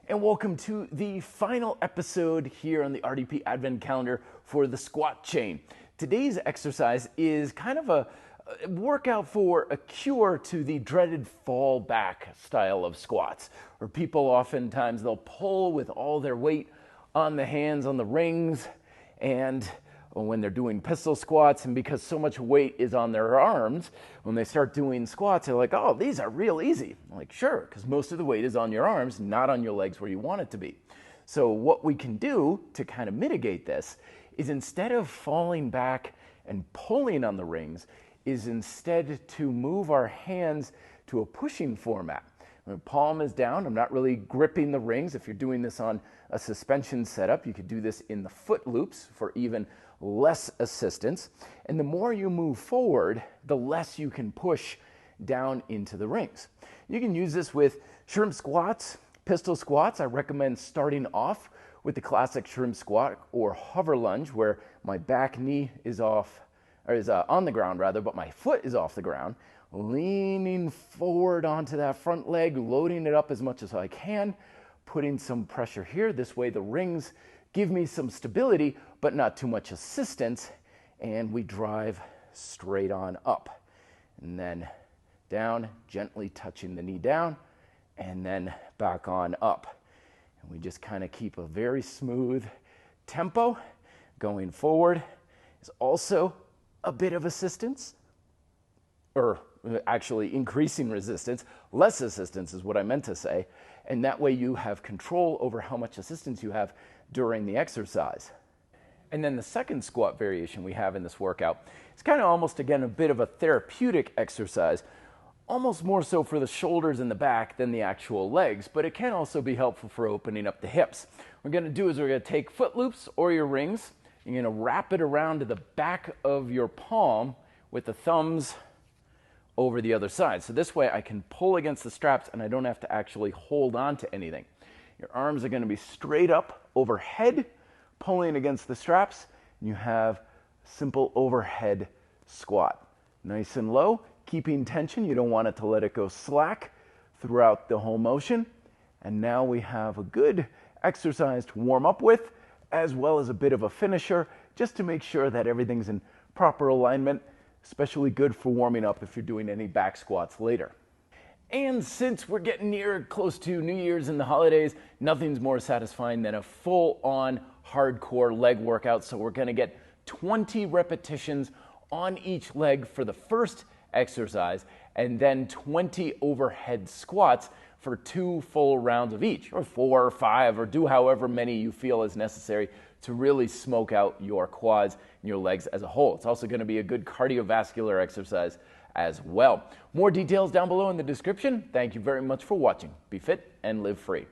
And welcome to the final episode here on the RDP Advent Calendar for the squat chain. Today's exercise is kind of a workout for a cure to the dreaded fall back style of squats, where people oftentimes they'll pull with all their weight on the hands on the rings and when they're doing pistol squats, and because so much weight is on their arms, when they start doing squats, they're like, oh, these are real easy. I'm like, sure, because most of the weight is on your arms, not on your legs where you want it to be. So what we can do to kind of mitigate this is, instead of falling back and pulling on the rings, is instead to move our hands to a pushing format. My palm is down. I'm not really gripping the rings. If you're doing this on a suspension setup, you could do this in the foot loops for even less assistance. And the more you move forward, the less you can push down into the rings. You can use this with shrimp squats, pistol squats. I recommend starting off with the classic shrimp squat or hover lunge, where my back knee is off, or is on the ground rather, but my foot is off the ground, leaning forward onto that front leg, loading it up as much as I can, putting some pressure here. This way the rings give me some stability, but not too much assistance, and we drive straight on up. And then down, gently touching the knee down, and then back on up. And we just kind of keep a very smooth tempo. Going forward is also a bit of assistance, or actually increasing resistance. Less assistance is what I meant to say. And that way you have control over how much assistance you have during the exercise. And then the second squat variation we have in this workout is kind of almost, again, a bit of a therapeutic exercise, almost more so for the shoulders and the back than the actual legs, but it can also be helpful for opening up the hips. What we're going to do is we're going to take foot loops or your rings. You're going to wrap it around to the back of your palm with the thumbs over the other side. So this way I can pull against the straps and I don't have to actually hold on to anything. Your arms are going to be straight up overhead, pulling against the straps, and you have simple overhead squat. Nice and low, keeping tension. You don't want it to let it go slack throughout the whole motion. And now we have a good exercise to warm up with, as well as a bit of a finisher, just to make sure that everything's in proper alignment, especially good for warming up if you're doing any back squats later. And since we're getting near close to New Year's and the holidays, nothing's more satisfying than a full-on hardcore leg workout. So we're going to get 20 repetitions on each leg for the first exercise, and then 20 overhead squats for 2 full rounds of each, or 4 or 5, or do however many you feel is necessary to really smoke out your quads and your legs as a whole. It's also going to be a good cardiovascular exercise as well. More details down below in the description. Thank you very much for watching. Be fit and live free.